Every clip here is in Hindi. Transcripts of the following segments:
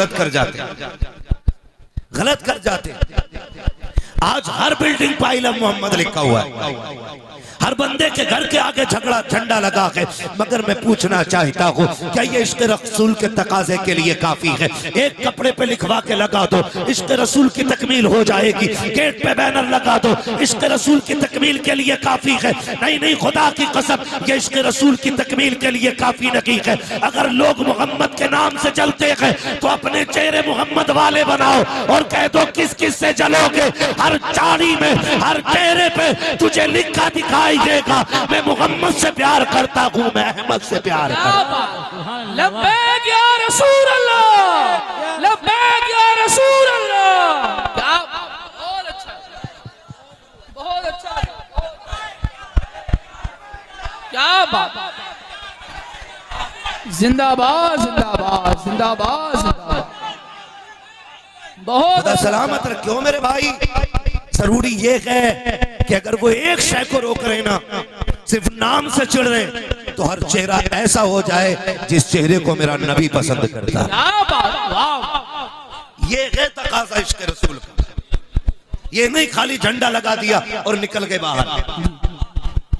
गलत कर जाते, गलत कर जाते। आज हर बिल्डिंग पर आइला मोहम्मद लिखा हुआ है, हर बंदे के घर के आगे झगड़ा झंडा लगा है। मगर मैं पूछना चाहता हूँ, क्या ये इश्क रसूल के तकाजे के लिए काफी है? एक कपड़े पे लिखवा के लगा दो, इश्क रसूल की तकमील हो जाएगी। गेट पे बैनर लगा दो, इश्क रसूल की तकमील के लिए काफी है। नहीं नहीं, खुदा की कसम, ये इश्क रसूल की तकमील के लिए काफी नहीं है। अगर लोग मोहम्मद के नाम से जलते हैं तो अपने चेहरे मोहम्मद वाले बनाओ और कह दो किस किस से जलोगे। हर चाड़ी में, हर चेहरे पे तुझे लिखा दिखाई देगा, मैं मोहम्मद से प्यार करता हूँ, मैं अहमद से प्यार करता हूँ। लब्बैक या रसूल अल्लाह, लब्बैक या रसूल अल्लाह। क्या बहुत अच्छा, बहुत अच्छा, क्या बात। जिंदाबाद जिंदाबाद जिंदाबाद जिंदाबाद। बहुत सलामत रखो मेरे भाई। जरूरी ये है कि अगर वो एक शय को रोक रहे ना, सिर्फ नाम से चिढ़ रहे, तो हर चेहरा ऐसा हो जाए जिस चेहरे को मेरा नबी पसंद करता है। ये है तकाज़ा इश्क़ रसूल का। ये नहीं खाली झंडा लगा दिया और निकल गए बाहर।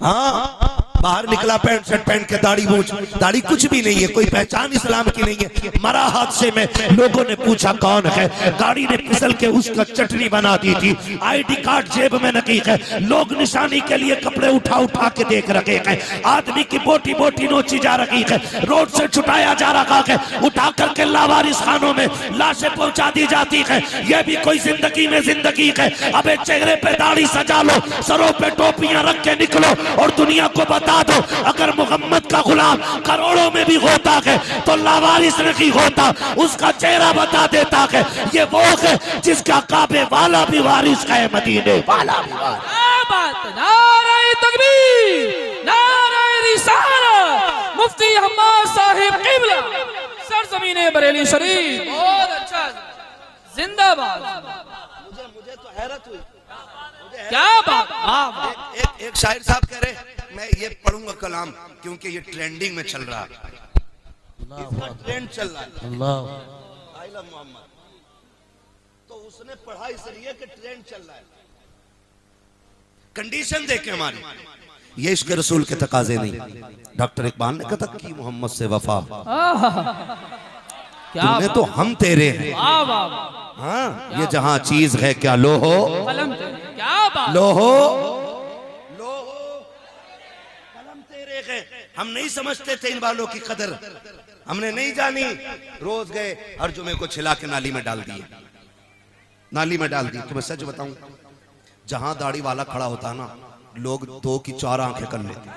हाँ, बाहर निकला पैंट शर्ट पहन के, दाढ़ी मूंछ, दाढ़ी कुछ भी नहीं है, कोई पहचान इस्लाम की नहीं है। मरा हादसे में, लोगों ने पूछा कौन है, गाड़ी ने फिसल के उसका चटनी बना दी थी। आईडी कार्ड जेब में नहीं है, लोग निशानी के लिए कपड़े उठा उठा के देख रखे हैं। आदमी की बोटी बोटी नोची जा रही है, रोड से छुटाया जा रहा है, उठा करके लावारिस खानों में लाशें पहुंचा दी जाती है। यह भी कोई जिंदगी में जिंदगी है? अबे चेहरे पे दाढ़ी सजा लो, सरों पे टोपियां रख के निकलो और दुनिया को बता दो, अगर मोहम्मद का गुलाम करोड़ों में भी होता है तो लावारिस नहीं होता, उसका चेहरा बता देता है। ये वो है जिसका काबे वाला भी वारिस है, मदीने वाला भी वारिस। नारे तकबीर, नारे रिसालत, मुफ्ती हम्माद साहिब क़िबला, सरज़मीने बरेली शरीफ। बहुत अच्छा, जिंदाबाद। मुझे तो हैरत हुई, क्या बात। एक शायर साहब कह रहे, मैं ये पढ़ूंगा कलाम क्योंकि ये ट्रेंडिंग में चल रहा है, ट्रेंड चल रहा है। अल्लाह मोहम्मद, तो उसने पढ़ा इसलिए कि ट्रेंड चल रहा है। कंडीशन देखे हमारी, ये इश्क़ रसूल के तकाजे नहीं। डॉक्टर इकबाल ने कहा कि मोहम्मद से वफा, तूने तो हम तेरे हैं। हाँ, ये जहां चीज है क्या लो हो, लो हो, हम नहीं समझते थे इन बालों की कदर, हमने नहीं जानी। रोज गए, हर जुमे को छिला के नाली में डाल दिए, नाली में डाल दी। तो मैं सच बताऊं, जहां दाढ़ी वाला खड़ा होता है ना, लोग 2 की 4 आंखें कर लेते।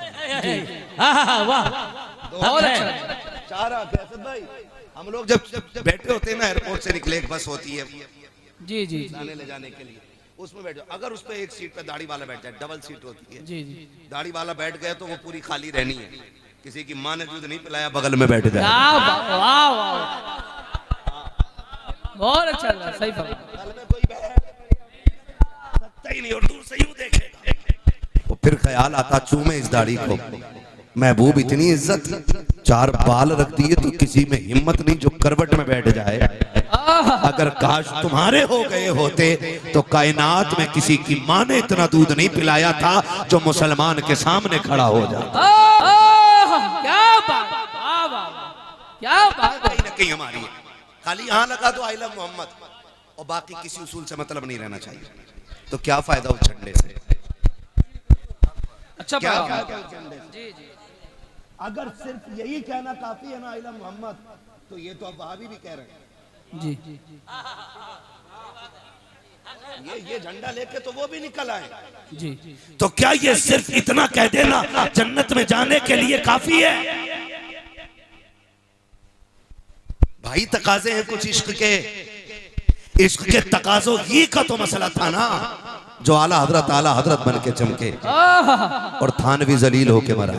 चार आंखें भाई। हम लोग जब बैठे होते हैं ना, एयरपोर्ट से निकले, एक बस होती है जी जी लाने ले जाने के लिए, उसमें बैठ जाओ। अगर उस पे एक सीट पे दाढ़ी वाला बैठ जाए, डबल सीट होती है जी जी, दाढ़ी वाला बैठ गया तो वो पूरी खाली रहनी है। किसी की माँ ने दूध नहीं पिलाया, बगल में बैठ जाए। बहुत अच्छा लगा, सही बात। सकता ही नहीं और दूर से यूं देखेगा, वो फिर ख्याल आता चूमे इस दाढ़ी को। महबूब इतनी इज्जत, 4 बाल रख दिए तो किसी में हिम्मत नहीं जो करवट में बैठ जाए। अगर काश तुम्हारे हो गए होते तो कायनात में किसी की माँ ने इतना दूध नहीं पिलाया था जो मुसलमान के सामने खड़ा हो जाता। क्या बात, क्या बात। कहीं ना कहीं हमारी है, खाली यहाँ लगा दो आई लव मोहम्मद और बाकी किसी उसूल से मतलब नहीं रहना चाहिए, तो क्या फायदा उस झंडे से? अच्छा क्या जी जी। अगर सिर्फ यही कहना काफी है ना आई लव मोहम्मद, तो ये तो अब वहाबी भी कह रहे हैं जी। ये झंडा लेके तो वो भी निकल आए जी। तो क्या ये सिर्फ इतना कह देना जन्नत में जाने के लिए काफी है? भाई तकाजे हैं कुछ इश्क के, इश्क के तकाजों ही का तो मसला था ना, जो आला हजरत बन के चमके और थानवी जलील होके मरा।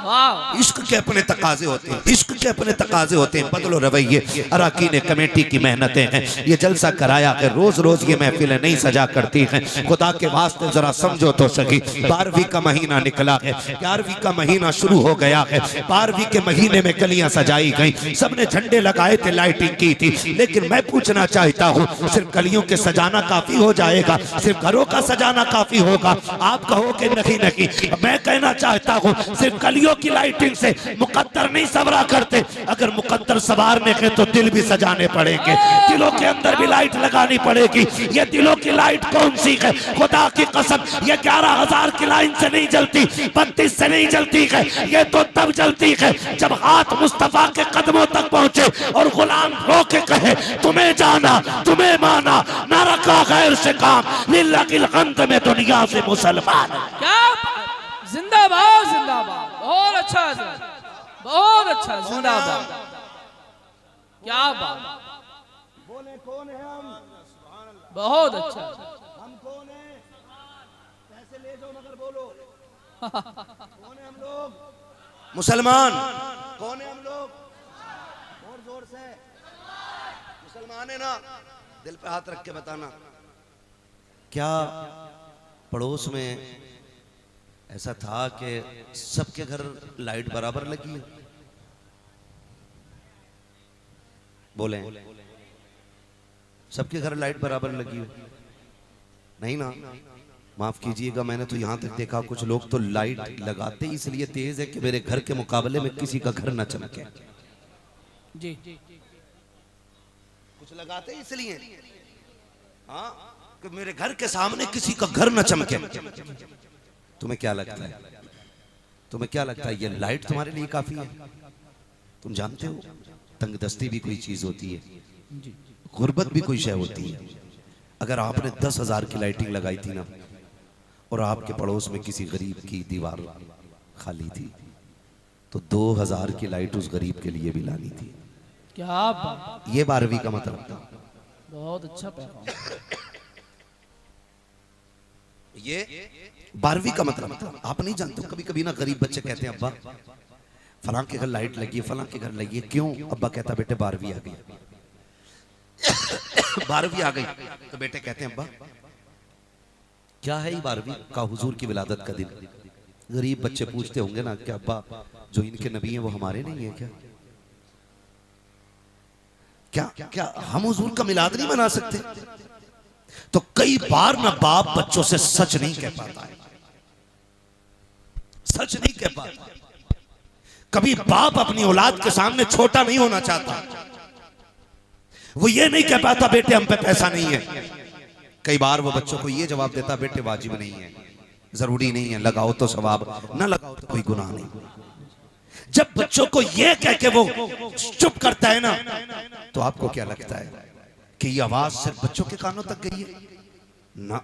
वाह इश्क के अपने तकाजे होते हैं, इश्क के अपने तकाजे होते हैं। बदलो रवैये, अराकीन कमेटी की मेहनतें हैं। ये जलसा कराया है, रोज रोज ये महफिलें नहीं सजा करती हैं। खुदा के वास्ते जरा समझो तो सही। 12वीं का महीना निकला है, 11वीं का महीना शुरू हो गया है। 12वीं के महीने में गलियां सजाई गई, सबने झंडे लगाए थे, लाइटिंग की थी। लेकिन मैं पूछना चाहता हूँ, सिर्फ गलियों के सजाना काफी हो जाएगा? सिर्फ घरों का सजाना काफी होगा? आप कहोगे नहीं नहीं। मैं कहना चाहता हूँ, सिर्फ गलियों की लाइटिंग से मुकद्दर नहीं सवरा करते। अगर मुकद्दर सवारने के तो दिल भी सजाने पड़ेंगे, दिलों के अंदर भी लाइट लगानी पड़ेगी। ये दिलों की लाइट कौन सी है? खुदा की कसम, ये 11,000 की लाइन से नहीं जलती, 32 से नहीं जलती है। ये तो तब जलती है जब हाथ मुस्तफा के कदमों तक पहुंचे और गुलाम रो के कहे, तुम्हें जाना, तुम्हें माना, ना रखा गैर से काम, लिल्लाह किल हम्द में दुनिया से मुसलमान। क्या जिंदाबाद जिंदाबाद, बहुत अच्छा बहुत अच्छा, जिंदाबाद। क्या बात, बोले कौन है हम? बहुत अच्छा। हम कौन है? पैसे ले जाओ मगर बोलो कौन है हम लोग? मुसलमान। कौन है हम लोग? और जोर से, मुसलमान है ना? दिल पे हाथ रख के बताना। क्या पड़ोस में ऐसा था कि सबके घर लाइट बराबर लगी है? बोले, सबके घर लाइट बराबर लगी है? नहीं ना? माफ कीजिएगा, मैंने तो यहां तक देखा कुछ लोग तो लाइट लगाते इसलिए तेज है कि मेरे घर के मुकाबले में किसी का घर न चमके। जी, कुछ लगाते इसलिए, हाँ, कि मेरे घर के सामने किसी का घर न चमके। तुम्हें क्या लगता है? तुम्हें क्या लगता है ये लाइट तुम्हारे लिए काफी है? तुम जानते हो तंगदस्ती भी कोई चीज होती है, गुर्बत भी कोई शय होती है। अगर आपने 10,000 की लाइटिंग लगाई थी ना, और आपके पड़ोस में किसी गरीब की दीवार खाली थी, तो 2,000 की लाइट उस गरीब के लिए भी लानी थी। क्या बात, ये 12वीं का मतलब था। बहुत अच्छा पैगाम। ये 12वीं का मतलब था। आप नहीं जानते, कभी कभी ना गरीब बच्चे कहते हैं, अब्बा फलां के घर लाइट लगी है, फलां के घर लगी है, क्यों? अब्बा कहता, बेटे 12वीं आ गई 12वीं आ गई। तो बेटे कहते हैं, अब्बा क्या है ये 12वीं? का हुजूर की विलादत का दिन। गरीब बच्चे पूछते होंगे ना, क्या अब्बा जो इनके नबी हैं वो हमारे नहीं है क्या? क्या क्या हम हुजूर का मिलाद नहीं मना सकते? तो कई बार ना बाप बच्चों से सच नहीं कह पाता है, सच नहीं कह पाता। कभी बाप अपनी औलाद के सामने छोटा नहीं होना चाहता। वो ये नहीं कह पाता, बेटे हम पे पैसा नहीं है। कई बार वो बच्चों को ये जवाब देता, बेटे वाजिब नहीं है, जरूरी नहीं है, लगाओ तो सवाब, ना लगाओ तो कोई गुनाह नहीं। जब बच्चों को ये कह के वो चुप करता है ना, तो आपको क्या लगता है कि ये आवाज सिर्फ बच्चों के कानों तक गई है? ना,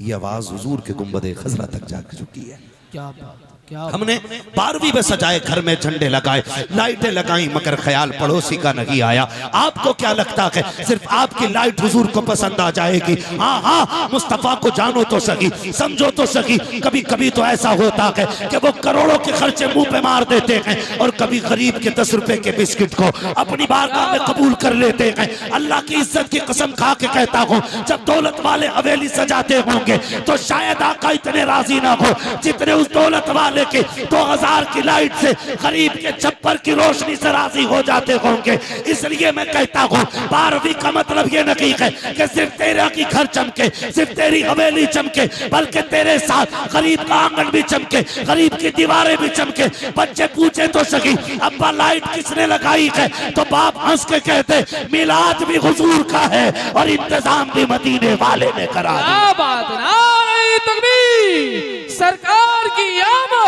ये आवाज हुजूर के गुंबदे खजरा तक जा चुकी है। क्या बात, क्या हमने 12वीं में सजाए घर में झंडे लगाए, लाइटें लगाई, मगर ख्याल पड़ोसी का नहीं आया। आपको क्या लगता है सिर्फ आपकी लाइट हुजूर को पसंद आ जाएगी? हाँ हाँ, मुस्तफा को जानो तो सही, समझो तो सही। कभी कभी तो ऐसा होता है कि वो करोड़ों के खर्चे मुंह पे मार देते हैं, और कभी गरीब के 10 रुपए के बिस्किट को अपनी बारगाह में कबूल कर लेते हैं। अल्लाह की इज्जत की कसम खा के कहता हूँ, जब दौलत वाले हवेली सजाते होंगे तो शायद आका इतने राजी ना हो जितने उस दौलत वाले के 2000 की लाइट से गरीब के छप्पर की रोशनी से राजी हो जाते होंगे। इसलिए मैं कहता हूँ 12वीं का मतलब ये नहीं है कि सिर्फ तेरा की घर चमके, सिर्फ तेरी हवेली चमके, बल्कि तेरे साथ गरीब का आंगन भी चमके, गरीब की दीवारें भी चमके। बच्चे पूछे तो सही, अब्बा लाइट किसने लगाई है? तो बाप हंस के कहते, मिलाद भी हुजूर का है और इंतजाम भी मदीने वाले ने करा। क्या बात, नारे तकबीर, सरकार की आमद,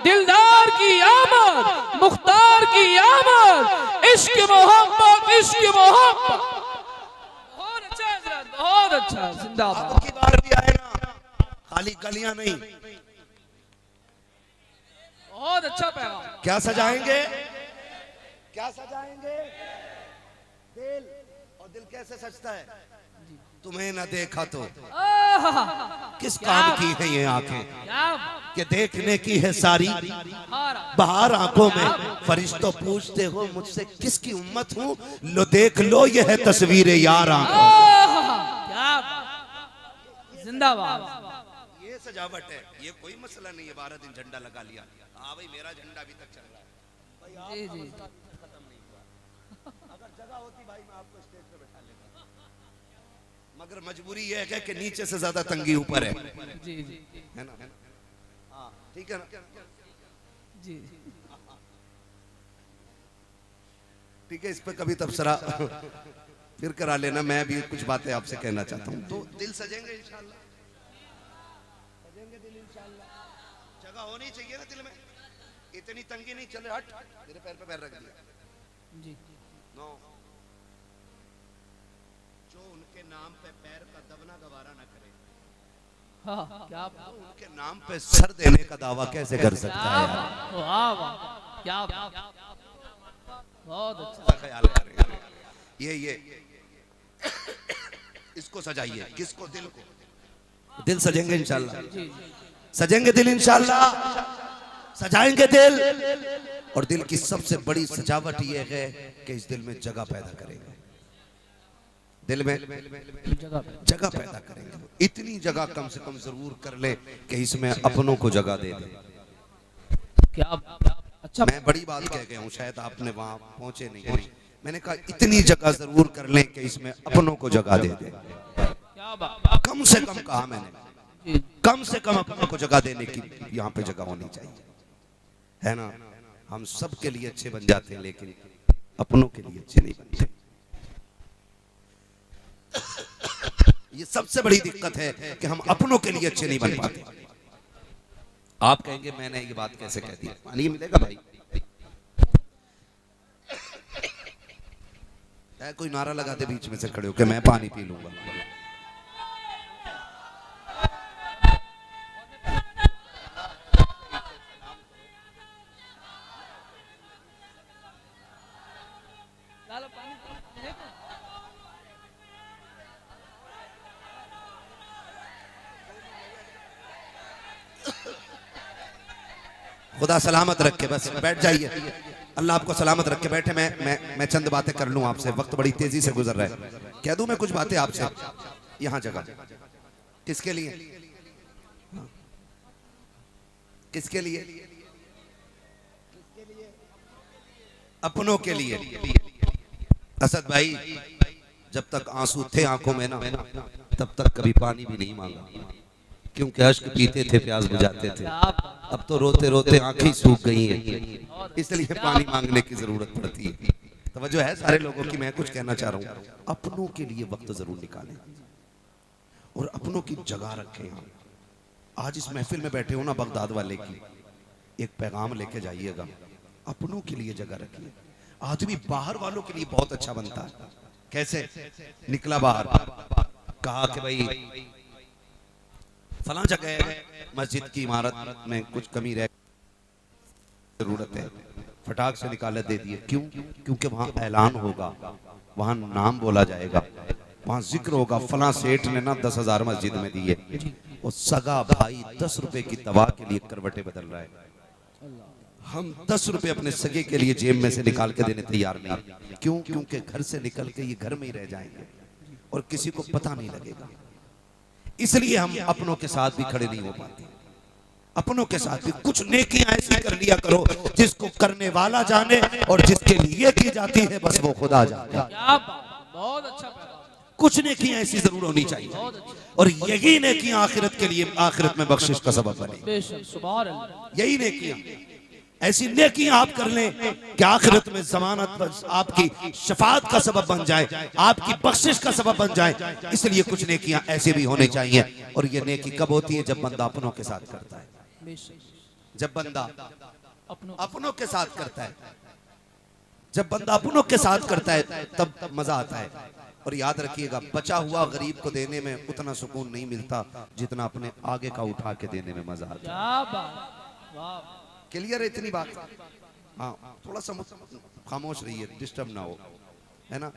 दिलदार की आमद, मुख्तार की आमद, इश्क मोहब्बत, इश्क मोहब्बत। बहुत अच्छा हजरत, बहुत अच्छा, जिंदाबाद। अब की बार भी आए ना, खाली गलियां नहीं, बहुत अच्छा पैगाम। क्या सजाएंगे? क्या सजाएंगे? दिल, और और दिल कैसे सजता है? तुम्हें न देखा तो आहा, किस काम की है ये आंखें क्या कि देखने की है सारी हारा। बाहर आंखों में। फरिश्तों पूछते हो मुझसे किसकी उम्मत हूँ, लो देख लो ये है तस्वीर यार आंखों। क्या जिंदाबाद। ये सजावट है, ये कोई मसला नहीं है। 12 दिन झंडा लगा लिया, हाँ भाई मेरा झंडा अभी तक चल रहा है। जी जी खत्म नहीं हुआ। अगर जगह होती भाई मैं आपको स्टेज पे बैठा लेता, मगर मजबूरी ये है कि नीचे से ज्यादा तंगी ऊपर है। जी जी है ना? हाँ ठीक है ना? जी ठीक है, इस पे कभी तबसरा फिर करा लेना। मैं भी कुछ बातें आपसे कहना चाहता हूँ। तो दिल सजेंगे इंशाल्लाह, सजेंगे दिल इंशाल्लाह। जगह होनी चाहिए ना दिल में, इतनी तंगी नहीं। चले हट, मेरे पैर पे पैर रख दिया। जी नो, जो उनके नाम पे पैर का दबना गवारा ना करे, हाँ क्या उनके नाम पे सर देने का दावा कैसे कर सकता है यार? वाह वाह क्या बहुत अच्छा। ख्याल करें ये इसको सजाइए। किसको? दिल को। दिल सजेंगे इंशाल्लाह, जी सजेंगे दिल इंशाल्लाह, सजाएंगे दिल। और दिल की सबसे बड़ी सजावट ये है कि इस दिल में जगह पैदा करेंगे। दिल में जगह पैदा करेंगे। इतनी जगह कम से कम जरूर कर ले कि इसमें अपनों को जगह दे दे। क्या अच्छा। मैं बड़ी बात कह गया हूँ, शायद आपने वहां पहुंचे नहीं। मैंने कहा इतनी जगह जरूर कर लें कि इसमें अपनों को जगह दे दे। क्या बात। कम से कम कहा मैंने, जी कम से कम अपनों को जगह देने की यहाँ पे जगह होनी चाहिए। है ना? हम सब के लिए अच्छे बन जाते हैं लेकिन अपनों के लिए अच्छे नहीं बनते। ये सबसे बड़ी दिक्कत है कि हम अपनों के लिए अच्छे नहीं बन पाते। आप कहेंगे मैंने ये बात कैसे कह दी? पानी मिलेगा भाई? कोई नारा लगा दे बीच में से खड़े होकर, मैं पानी पी लूंगा। खुदा सलामत रखे, बस बैठ जाइए। अल्लाह आपको सलामत रखे। बैठे। मैं चंद बातें कर लूं आपसे, वक्त बड़ी तेजी से गुजर रहा है। कह दूं मैं कुछ बातें आपसे? यहाँ जगह किसके लिए? किसके लिए? अपनों के लिए। असद भाई, जब तक आंसू थे आंखों में ना, तब तक कभी पानी भी नहीं मांगा, क्योंकि अश्क पीते थे, प्यास बुझाते थे। अब तो रोते रोते आंखें सूख गई हैं, इसलिए पानी मांगने की जरूरत पड़ती है। तवज्जो है सारे लोगों की? मैं कुछ कहना चाह रहा हूँ, अपनों के लिए वक्त जरूर निकालें और अपनों की जगह रखें। आज इस महफिल में बैठे हो ना, बगदाद वाले की एक पैगाम लेके जाइएगा, अपनों के लिए जगह रखिए। आदमी बाहर वालों के लिए बहुत अच्छा बनता है। कैसे? निकला बाहर, कहा कि भाई फलां जगह मस्जिद की इमारत में कुछ कमी रह जरूरत है, फटाक से निकाले दे दिए। क्यों? क्योंकि वहां ऐलान होगा, वहां नाम बोला जाएगा, वहां जिक्र होगा, फलां सेठ ने ना 10,000 मस्जिद में दिए। और सगा भाई 10 रुपए की दवा के लिए करवटें बदल रहा है। हम 10 रुपए अपने सगे के लिए जेब में से निकाल के देने तैयार नहीं। क्यों? क्योंकि घर से निकल के ये घर में ही रह जाएंगे और किसी को पता नहीं लगेगा। इसलिए हम अपनों के साथ भी खड़े नहीं हो पाते। अपनों के साथ भी कुछ नेकियां ऐसी कर लिया करो जिसको करने वाला जाने, और जिसके लिए की जाती है बस वो खुदा जाने। बहुत अच्छा। कुछ नेकियां ऐसी जरूर होनी चाहिए, और यही नेकियां आखिरत के लिए, आखिरत में बख्शिश का सबब बने। यही नेकियां, ऐसी नेकियां आप कर लें कि आखिरत में जमानत आपकी शफाअत का सबब बन जाए, आपकी बख्शिश का सबब बन जाए। इसलिए कुछ नेकियां ऐसी भी होनी चाहिए। और ये नेकी कब होती है? जब बंदा अपनों के साथ करता है। जब बंदा अपनों के साथ करता है, जब बंदा अपनों के साथ करता है तब मजा आता है। और याद रखिएगा, बचा हुआ गरीब को देने में उतना सुकून नहीं मिलता जितना अपने आगे का उठा के देने में मजा आता है। क्लियर है इतनी बात? हाँ, थोड़ा सा खामोश रहिए, डिस्टर्ब ना हो, है ना?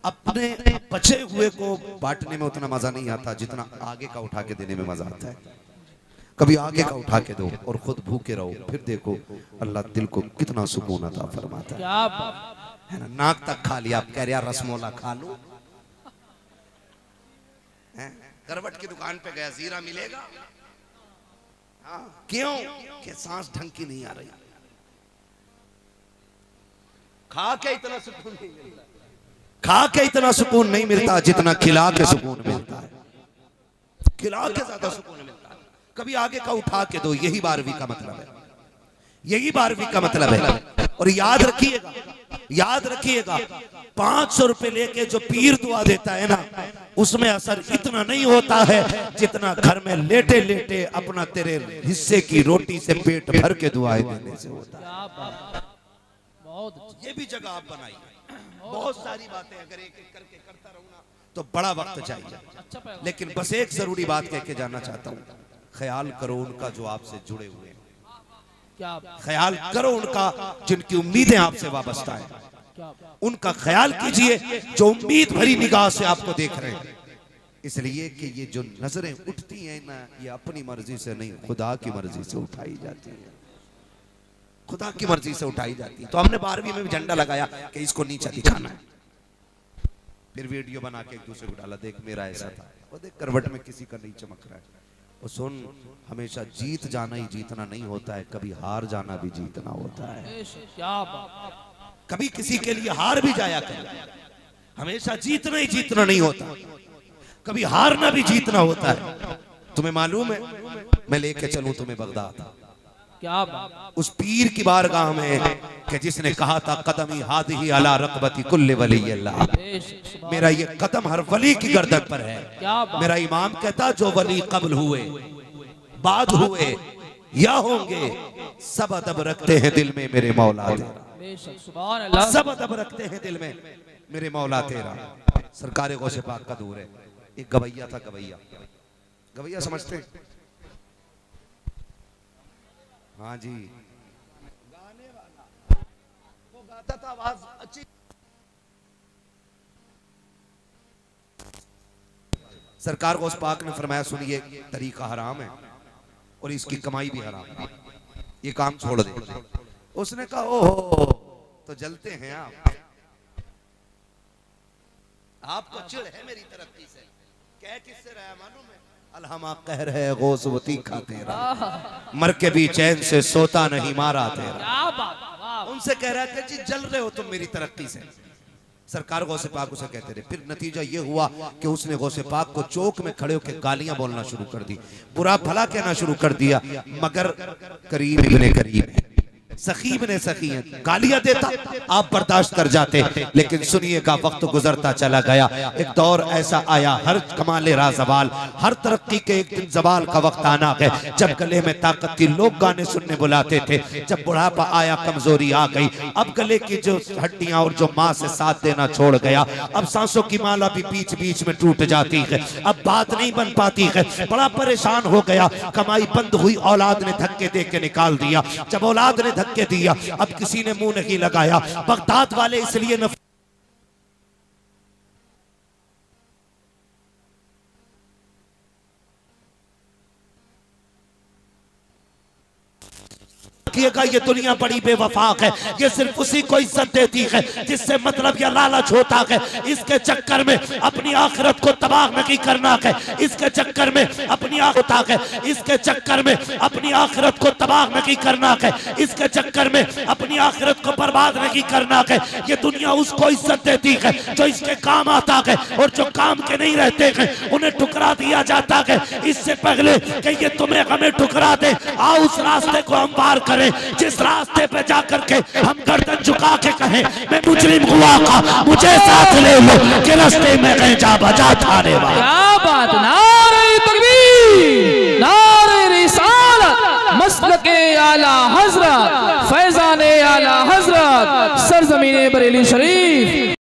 अपने बचे हुए को बांटने में उतना मजा नहीं आता जितना आगे का उठा के देने में मजा आता है। कभी आगे का उठा के दो और खुद भूखे रहो, फिर देखो अल्लाह दिल को कितना सुकून अता फरमाता है। क्या है ना, नाक तक खा लिया, आप कह रहे रसमोला खा लो। करवट की दुकान पे गया, जीरा मिलेगा? हाँ, क्यों? कि सांस ढंग की नहीं आ रही। खा के इतना सुकून नहीं मिलता, खा के इतना सुकून नहीं मिलता जितना खिला के सुकून मिलता है। खिला के ज्यादा सुकून मिलता है। कभी आगे का उठा के दो, यही 12वीं का मतलब है, यही 12वीं का मतलब है। और याद रखिएगा, याद रखिएगा, 500 रुपए लेके जो पीर दुआ देता है ना, उसमें असर इतना नहीं होता है जितना घर में लेटे लेटे अपना तेरे हिस्से की रोटी से पेट भर के दुआएं देने से होता है। ये भी जगह आप बनाइए। बहुत सारी बातें अगर एक एक करके करता रहूं ना तो बड़ा वक्त चाहिए, लेकिन बस एक जरूरी बात कह के जाना चाहता हूँ, ख्याल करो उनका जो आपसे जुड़े हुए हैं, ख्याल करो उनका जिनकी उम्मीदें आपसे वाबस्ता है, उनका ख्याल कीजिए जो उम्मीद भरी निगाह से आपको देख रहे हैं। इसलिए कि ये जो नजरें उठती हैं ना, ये अपनी मर्जी से नहीं, खुदा की मर्जी से उठाई जाती है, खुदा की मर्जी से उठाई जाती है। तो हमने 12वीं में भी झंडा लगाया कि इसको नीचा दिखाना है, फिर वीडियो बना के एक दूसरे को डाला, देख मेरा ऐसा था, वो देख करवट में किसी का नहीं चमक रहा है। और सुन, हमेशा जीत जाना ही जीतना नहीं होता है, कभी हार जाना भी जीतना होता है। कभी किसी के लिए हार भी जाया कर, हमेशा जीतना ही जीतना नहीं होता, कभी हारना भी जीतना होता है। तुम्हें मालूम है, मैं लेके चलूं तुम्हें बगदाद, क्या उस पीर की बारगाह में कि जिसने कहा था कदमी हादिही अला रक़बती कुल्ले वली अल्लाह, मेरा ये कदम हर वली की गर्दन पर है। मेरा इमाम कहता जो वली कब्ल हुए, बाद हुए या होंगे, सब अदब रखते हैं दिल में मेरे मौला तेरा, सब अदब रखते हैं दिल में मेरे मौला तेरा। सरकार गौसे पाक का दूर है। एक गवैया था, गवैया, गवैया समझते हैं? हाँ जी, गाने वाला, वो गाता था, आवाज अच्छी। सरकार गौस पाक ने फरमाया सुनिए, तरीका हराम है और इसकी कमाई भी हराम है, ये काम छोड़ दे। उसने कहा ओहो तो जलते हैं आपको चिढ़ है मेरी तरक्की से। कह किससे रहा मालूम है? अलहमा कह रहे गौसवती का तेरा, मर के भी चैन से सोता नहीं मारा तेरा। उनसे कह रहा था जी जल रहे हो तुम मेरी तरक्की से। सरकार गौसे पाक उसे कहते रहे। फिर नतीजा ये हुआ कि उसने गौसे पाक को चौक में खड़े होकर गालियां बोलना शुरू कर दी, बुरा भला कहना शुरू कर दिया। मगर करीम इब्ने करीम सखीब ने सखी गालियां देता, आप बर्दाश्त कर जाते। लेकिन सुनिएगा, वक्त गुजरता चला गया, एक दौर ऐसा आया, हर कमाले रा जवाल, हर तरक्की के एक दिन जवाल का वक्त आना है, जब गले में ताकत थी लोग गाने सुनने बुलाते थे। जब बुढ़ापा आया, कमजोरी आ गई, अब गले की जो हड्डियां और जो माँ से साथ देना छोड़ गया, अब सांसों की माला भी बीच बीच में टूट जाती है, अब बात नहीं बन पाती है। बड़ा परेशान हो गया, कमाई बंद हुई, औलाद ने धक्के दे के निकाल दिया। जब औलाद ने के दिया, अब किसी ने मुंह नहीं लगाया। बगदाद वाले इसलिए न किएगा, ये दुनिया बड़ी बेवफाक है, ये सिर्फ उसी को इज्जत देती है जिससे मतलब या लालच होता है। इसके चक्कर में अपनी आखिरत को तबाह नहीं करना है, इसके चक्कर में अपनी होता है, इसके चक्कर में अपनी आखिरत को तबाह नहीं करना है, इसके चक्कर में अपनी आखिरत को बर्बाद नहीं करना है। ये दुनिया उसको इज्जत देती है जो इसके काम आता है, और जो काम के नहीं रहते हैं उन्हें ठुकरा दिया जाता है। इससे पहले कि ये तुम्हें हमें ठुकरा दे, आओ उस रास्ते को हम पार करें जिस रास्ते पे जाकर के हम गर्दन झुका के कहें मैं मुजरिम हुआ का मुझे साथ ले लो कि रास्ते में कहीं जा बजा थाने वाला। क्या बात, नारे तकबीर, नारे रिसालत, मसलके आला हजरत, फैजाने आला हजरत, सरजमीने बरेली शरीफ।